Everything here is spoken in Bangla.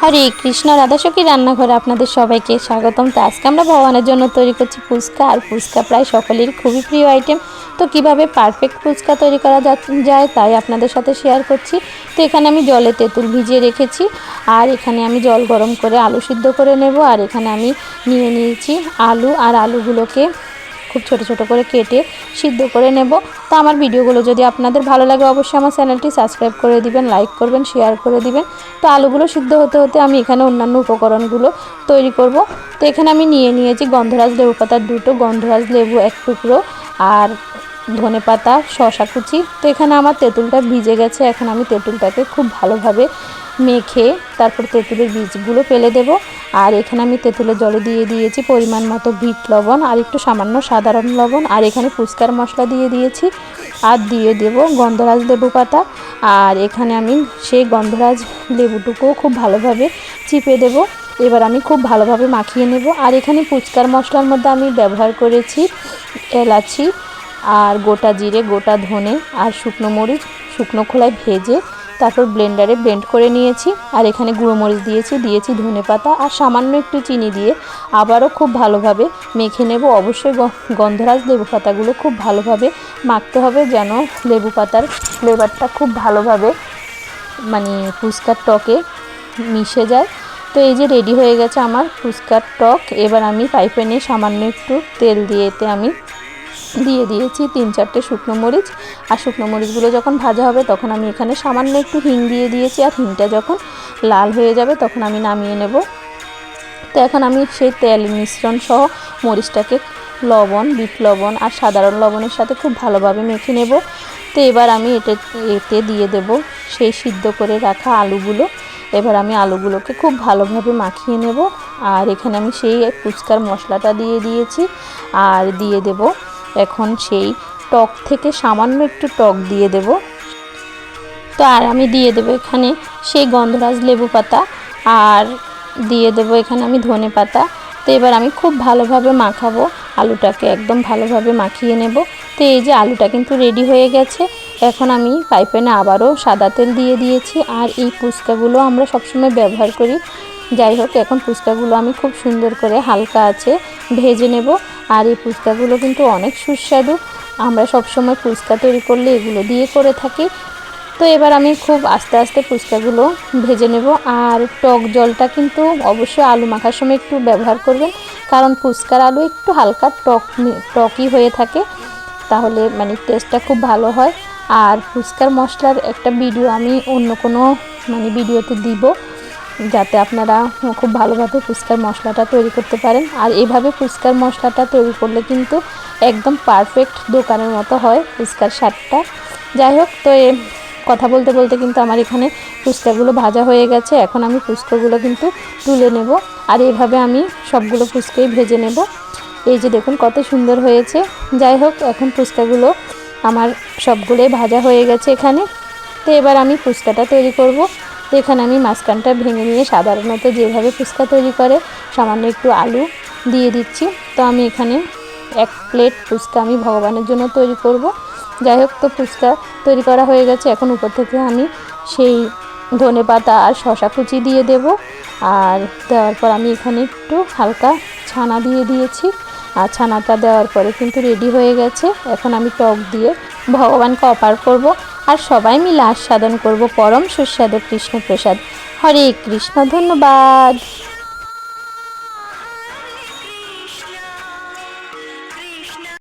হরে কৃষ্ণ, রাধাসখী রান্নাঘরে আপনাদের সবাইকে স্বাগতম। তো আজকে আমরা ভগবানের জন্য তৈরি করছি ফুচকা। আর ফুচকা প্রায় সকলেরই খুবই প্রিয় আইটেম। তো কিভাবে পারফেক্ট ফুচকা তৈরি করা যায় তাই আপনাদের সাথে শেয়ার করছি। তো এখানে আমি জলে তেঁতুল ভিজিয়ে রেখেছি, আর এখানে আমি জল গরম করে আলু সিদ্ধ করে নেব। আর এখানে আমি নিয়েছি আলু, আর আলুগুলোকে খুব ছোট ছোট করে কেটে সিদ্ধ করে নেব। তো আমার ভিডিওগুলো যদি আপনাদের ভালো লাগে অবশ্যই আমার চ্যানেলটি সাবস্ক্রাইব করে দিবেন, লাইক করবেন, শেয়ার করে দিবেন। তো আলুগুলো সিদ্ধ হতে হতে আমি এখানে অন্যান্য উপকরণগুলো তৈরি করব। তো এখানে আমি নিয়েছি গন্ধরাজ লেবু পাতা 2টো, গন্ধরাজ লেবু 1 টুকরো, আর ধনেপাতা, শসা কুচি। তো এখানে আমার তেঁতুলটা ভিজে গেছে। এখন আমি তেঁতুলটাকে খুব ভালোভাবে মেখে তারপর তেঁতুলের বীজগুলো ফেলে দেব। আর এখানে আমি তেঁতুলের জলে দিয়ে দিয়েছি পরিমাণ মতো বিট লবণ, আর একটু সামান্য সাধারণ লবণ। আর এখানে ফুচকার মশলা দিয়ে দিয়েছি, আর দিয়ে দেব গন্ধরাজ লেবু পাতা। আর এখানে আমি সেই গন্ধরাজ লেবুটুকুও খুব ভালোভাবে চিপে দেব। এবার আমি খুব ভালোভাবে মাখিয়ে নেব। আর এখানে ফুচকার মশলার মধ্যে আমি ব্যবহার করেছি এলাচি, আর গোটা জিরে, গোটা ধনে, আর শুকনো মরিচ শুকনো খোলায় ভেজে তারপর ব্লেন্ডারে ব্লেন্ড করে নিয়েছি। আর এখানে গুঁড়ো মরিচ দিয়েছি ধনেপাতা, আর সামান্য একটু চিনি দিয়ে আবারও খুব ভালোভাবে মেখে নেব। অবশ্যই গন্ধরাজ লেবু পাতাগুলো খুব ভালোভাবে মাখতে হবে, যেন লেবু পাতার ফ্লেভারটা খুব ভালোভাবে ফুচকার টকে মিশে যায়। তো এই যে রেডি হয়ে গেছে আমার ফুচকার টক। এবার আমি ফ্রাই প্যানে সামান্য একটু তেল দিয়ে এতে আমি দিয়ে দিয়েছি 3-4টে শুকনো মরিচ। আর শুকনো মরিচগুলো যখন ভাজা হবে তখন আমি এখানে সামান্য একটু হিং দিয়ে দিয়েছি। আর হিংটা যখন লাল হয়ে যাবে তখন আমি নামিয়ে নেব। তো এখন আমি সেই তেল মিশ্রণ সহ মরিচটাকে লবণ, বিট লবণ আর সাধারণ লবণের সাথে খুব ভালোভাবে মেখে নেব। তো এবার আমি এতে দিয়ে দেব সেই সিদ্ধ করে রাখা আলুগুলো। এবার আমি আলুগুলোকে খুব ভালোভাবে মাখিয়ে নেব। আর এখানে আমি সেই ফুচকার মশলাটা দিয়ে দিয়েছি, আর দিয়ে দেব এখন সেই টক থেকে সামান্য একটু টক দিয়ে দেব। তো আর আমি দিয়ে দেব এখানে সেই গন্ধরাজ লেবু পাতা, আর দিয়ে দেব এখানে আমি ধনে পাতা। তো এবার আমি খুব ভালোভাবে মাখাবো, আলুটাকে একদম ভালোভাবে মাখিয়ে নেব। তো এই যে আলুটা কিন্তু রেডি হয়ে গেছে। এখন আমি ফ্রাই প্যানে আবারও সাদা তেল দিয়ে দিয়েছি। আর এই ফুচকাগুলো আমরা সবসময় ব্যবহার করি। যাই হোক, এখন ফুচকাগুলো আমি খুব সুন্দর করে হালকা আছে ভেজে নেব। আর এই ফুচকাগুলো কিন্তু অনেক সুস্বাদু। আমরা সবসময় ফুচকা তৈরি করলে এগুলো দিয়ে করে থাকি। তো এবার আমি খুব আস্তে আস্তে ফুচকাগুলো ভেজে নেব। আর টক জলটা কিন্তু অবশ্যই আলু মাখার সময় একটু ব্যবহার করবেন, কারণ ফুচকার আলু একটু হালকা টকই হয়ে থাকে, তাহলে টেস্টটা খুব ভালো হয়। আর ফুচকার মশলার একটা ভিডিও আমি অন্য কোনো ভিডিওতে দিব, যাতে আপনারা খুব ভালোভাবে ফুচকার মশলাটা তৈরি করতে পারেন। আর এইভাবে ফুচকার মশলাটা তৈরি করলে কিন্তু একদম পারফেক্ট দোকানের মতো হয় ফুচকার স্বাদটা। যাই হোক, তো কথা বলতে বলতে কিন্তু আমার এখানে ফুচকাগুলো ভাজা হয়ে গেছে। এখন আমি ফুচকাগুলো কিন্তু তুলে নেব। আর এইভাবে আমি সবগুলো ফুচকাই ভেজে নেব। এই যে দেখুন কত সুন্দর হয়েছে। যাই হোক, এখন ফুচকাগুলো আমার সবগুলোই ভাজা হয়ে গেছে এখানে। তো এবার আমি ফুচকাটা তৈরি করব। তো এখানে আমি মাঝখানটা ভেঙে নিয়ে সাধারণত যেভাবে ফুচকা তৈরি করে সামান্য একটু আলু দিয়ে দিচ্ছি। তো আমি এখানে 1 প্লেট ফুচকা আমি ভগবানের জন্য তৈরি করব। যাই হোক, তো ফুচকা তৈরি করা হয়ে গেছে। এখন উপর থেকে আমি সেই ধনেপাতা আর শসা কুচি দিয়ে দেব। আর দেওয়ার পর আমি এখানে একটু হালকা ছানা দিয়ে দিয়েছি। আর ছানাটা দেওয়ার পরে কিন্তু রেডি হয়ে গেছে। এখন আমি টক দিয়ে ভগবানকে অর্পণ করব, আর সবাই মিলে আস্বাদন করব পরম সুস্বাদু কৃষ্ণপ্রসাদ। হরে কৃষ্ণ, ধন্যবাদ।